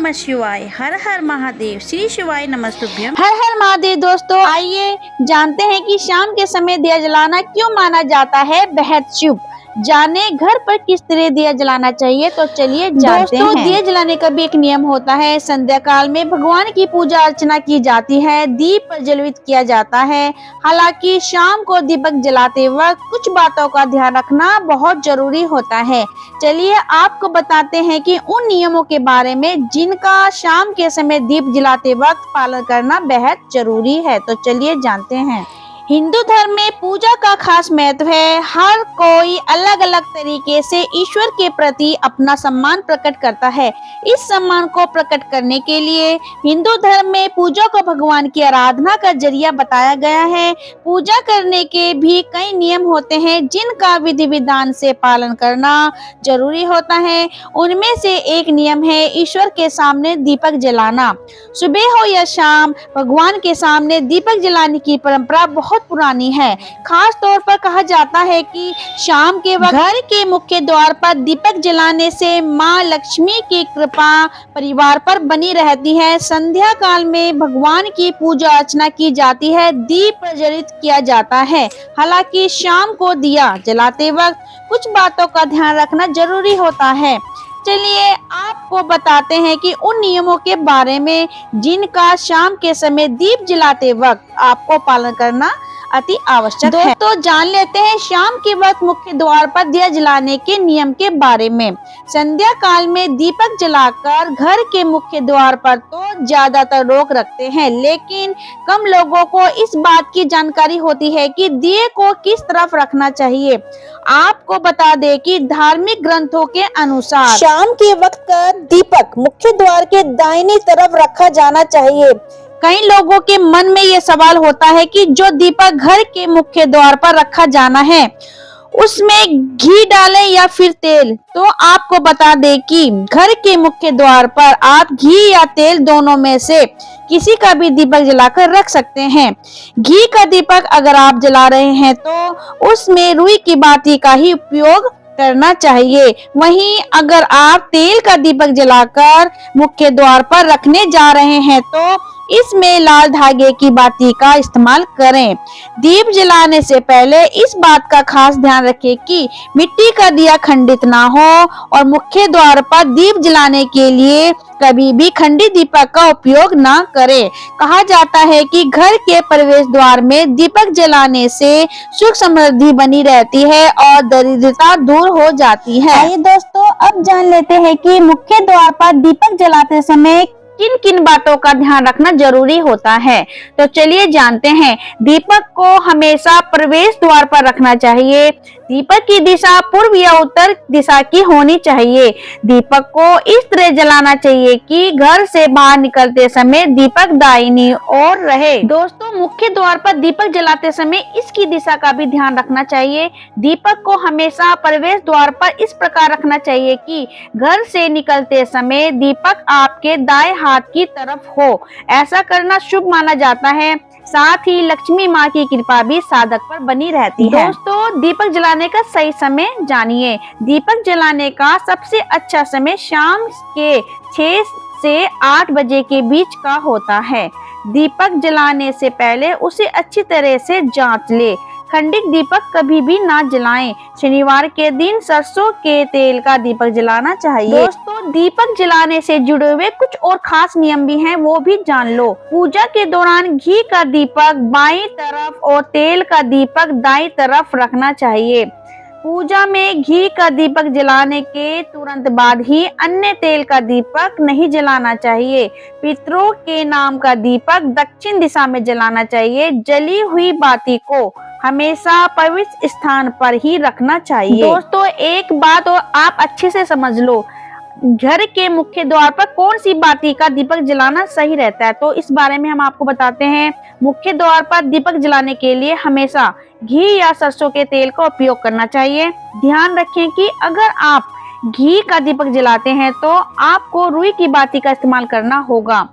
नमः शिवाय। हर हर महादेव। श्री शिवाय नमस्तुभ्यम। हर हर महादेव। दोस्तों आइए जानते हैं कि शाम के समय दिया जलाना क्यों माना जाता है बेहद शुभ। जाने घर पर किस तरह दिया जलाना चाहिए, तो चलिए जानते हैं। दिया जलाने का भी एक नियम होता है। संध्या काल में भगवान की पूजा अर्चना की जाती है, दीप प्रज्वलित किया जाता है। हालांकि शाम को दीपक जलाते वक्त कुछ बातों का ध्यान रखना बहुत जरूरी होता है। चलिए आपको बताते हैं कि उन नियमों के बारे में जिनका शाम के समय दीप जलाते वक्त पालन करना बेहद जरूरी है। तो चलिए जानते हैं। हिंदू धर्म में पूजा का खास महत्व है। हर कोई अलग अलग तरीके से ईश्वर के प्रति अपना सम्मान प्रकट करता है। इस सम्मान को प्रकट करने के लिए हिंदू धर्म में पूजा को भगवान की आराधना का जरिया बताया गया है। पूजा करने के भी कई नियम होते हैं जिनका विधि विधान से पालन करना जरूरी होता है। उनमें से एक नियम है ईश्वर के सामने दीपक जलाना। सुबह हो या शाम भगवान के सामने दीपक जलाने की परंपरा बहुत पुरानी है। खास तौर पर कहा जाता है कि शाम के वक्त घर के मुख्य द्वार पर दीपक जलाने से मां लक्ष्मी की कृपा परिवार पर बनी रहती है। संध्या काल में भगवान की पूजा अर्चना की जाती है, दीप प्रज्वलित किया जाता है। हालांकि शाम को दिया जलाते वक्त कुछ बातों का ध्यान रखना जरूरी होता है। चलिए आपको बताते हैं कि उन नियमों के बारे में जिनका शाम के समय दीप जलाते वक्त आपको पालन करना अति आवश्यक है। तो जान लेते हैं शाम के वक्त मुख्य द्वार पर दिया जलाने के नियम के बारे में। संध्या काल में दीपक जलाकर घर के मुख्य द्वार पर तो ज्यादातर लोग रखते हैं, लेकिन कम लोगों को इस बात की जानकारी होती है कि दिए को किस तरफ रखना चाहिए। आपको बता दें कि धार्मिक ग्रंथों के अनुसार शाम के वक्त का दीपक मुख्य द्वार के दाहिनी तरफ रखा जाना चाहिए। कई लोगों के मन में ये सवाल होता है कि जो दीपक घर के मुख्य द्वार पर रखा जाना है उसमें घी डालें या फिर तेल। तो आपको बता दें कि घर के मुख्य द्वार पर आप घी या तेल दोनों में से किसी का भी दीपक जलाकर रख सकते हैं। घी का दीपक अगर आप जला रहे हैं तो उसमें रुई की बाती का ही उपयोग करना चाहिए। वहीं अगर आप तेल का दीपक जलाकर मुख्य द्वार पर रखने जा रहे हैं तो इसमें लाल धागे की बाती का इस्तेमाल करें। दीप जलाने से पहले इस बात का खास ध्यान रखें कि मिट्टी का दिया खंडित ना हो और मुख्य द्वार पर दीप जलाने के लिए कभी भी खंडित दीपक का उपयोग ना करें। कहा जाता है कि घर के प्रवेश द्वार में दीपक जलाने से सुख समृद्धि बनी रहती है और दरिद्रता दूर हो जाती है। आइए दोस्तों अब जान लेते हैं कि मुख्य द्वार पर दीपक जलाते समय किन किन बातों का ध्यान रखना जरूरी होता है। तो चलिए जानते हैं। दीपक को हमेशा प्रवेश द्वार पर रखना चाहिए। दीपक की दिशा पूर्व या उत्तर दिशा की होनी चाहिए। दीपक को इस तरह जलाना चाहिए कि घर से बाहर निकलते समय दीपक दाहिनी ओर रहे। दोस्तों मुख्य द्वार पर दीपक जलाते समय इसकी दिशा का भी ध्यान रखना चाहिए। दीपक को हमेशा प्रवेश द्वार पर इस प्रकार रखना चाहिए कि घर से निकलते समय दीपक आपके दाएं हाथ की तरफ हो। ऐसा करना शुभ माना जाता है। साथ ही लक्ष्मी माँ की कृपा भी साधक पर बनी रहती है। दोस्तों दीपक जलाने का सही समय जानिए। दीपक जलाने का सबसे अच्छा समय शाम के 6 से 8 बजे के बीच का होता है। दीपक जलाने से पहले उसे अच्छी तरह से जांच ले। खंडित दीपक कभी भी ना जलाएं। शनिवार के दिन सरसों के तेल का दीपक जलाना चाहिए। दोस्तों दीपक जलाने से जुड़े हुए कुछ और खास नियम भी हैं, वो भी जान लो। पूजा के दौरान घी का दीपक बाईं तरफ और तेल का दीपक दाईं तरफ रखना चाहिए। पूजा में घी का दीपक जलाने के तुरंत बाद ही अन्य तेल का दीपक नहीं जलाना चाहिए। पितरों के नाम का दीपक दक्षिण दिशा में जलाना चाहिए। जली हुई बाती को हमेशा पवित्र स्थान पर ही रखना चाहिए। दोस्तों एक बात और आप अच्छे से समझ लो, घर के मुख्य द्वार पर कौन सी बाती का दीपक जलाना सही रहता है, तो इस बारे में हम आपको बताते हैं। मुख्य द्वार पर दीपक जलाने के लिए हमेशा घी या सरसों के तेल का उपयोग करना चाहिए। ध्यान रखें कि अगर आप घी का दीपक जलाते हैं तो आपको रुई की बाती का इस्तेमाल करना होगा।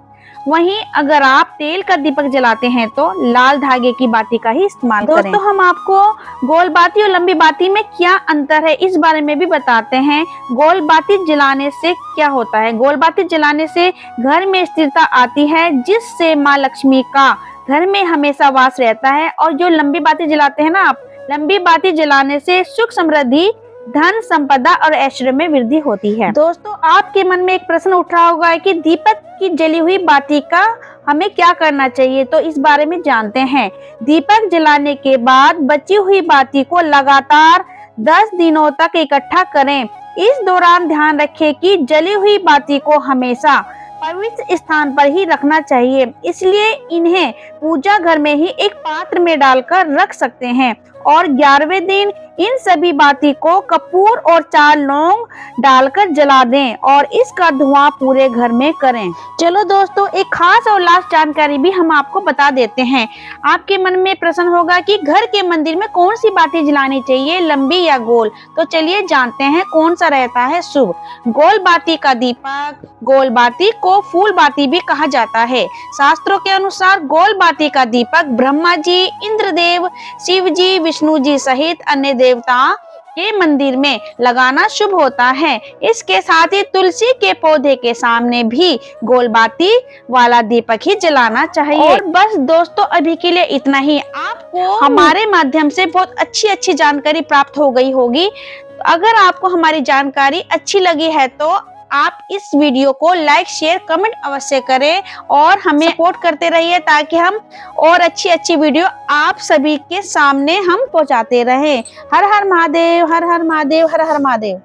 वहीं अगर आप तेल का दीपक जलाते हैं तो लाल धागे की बाती का ही इस्तेमाल करें। दोस्तों हम आपको गोल बाती और लंबी बाती में क्या अंतर है इस बारे में भी बताते हैं। गोल बाती जलाने से क्या होता है? गोल बाती जलाने से घर में स्थिरता आती है, जिससे माँ लक्ष्मी का घर में हमेशा वास रहता है। और जो लंबी बाती जलाते हैं ना आप, लंबी बाती जलाने से सुख समृद्धि, धन संपदा और ऐश्वर्य में वृद्धि होती है। दोस्तों आपके मन में एक प्रश्न उठ रहा होगा कि दीपक की जली हुई बाती का हमें क्या करना चाहिए, तो इस बारे में जानते हैं। दीपक जलाने के बाद बची हुई बाती को लगातार 10 दिनों तक इकट्ठा करें। इस दौरान ध्यान रखें कि जली हुई बाती को हमेशा पवित्र स्थान पर ही रखना चाहिए, इसलिए इन्हें पूजा घर में ही एक पात्र में डालकर रख सकते हैं। और 11वें दिन इन सभी बाती को कपूर और 4 लौंग डालकर जला दें और इसका धुआं पूरे घर में करें। चलो दोस्तों एक खास और लास्ट जानकारी भी हम आपको बता देते हैं। आपके मन में प्रश्न होगा कि घर के मंदिर में कौन सी बाती जलानी चाहिए, लंबी या गोल? तो चलिए जानते हैं कौन सा रहता है शुभ। गोल बाती का दीपक, गोल बाती को फूल बाती भी कहा जाता है। शास्त्रों के अनुसार गोल बाती का दीपक ब्रह्मा जी, इंद्रदेव, शिव जी, विष्णु जी सहित अन्य देवता के मंदिर में लगाना शुभ होता है। इसके साथ ही तुलसी के पौधे के सामने भी गोल बाती वाला दीपक ही जलाना चाहिए। और बस दोस्तों अभी के लिए इतना ही। आपको हमारे माध्यम से बहुत अच्छी जानकारी प्राप्त हो गई होगी। अगर आपको हमारी जानकारी अच्छी लगी है तो आप इस वीडियो को लाइक, शेयर, कमेंट अवश्य करें और हमें सपोर्ट करते रहिए ताकि हम और अच्छी वीडियो आप सभी के सामने हम पहुंचाते रहें। हर हर महादेव, हर हर महादेव, हर हर महादेव।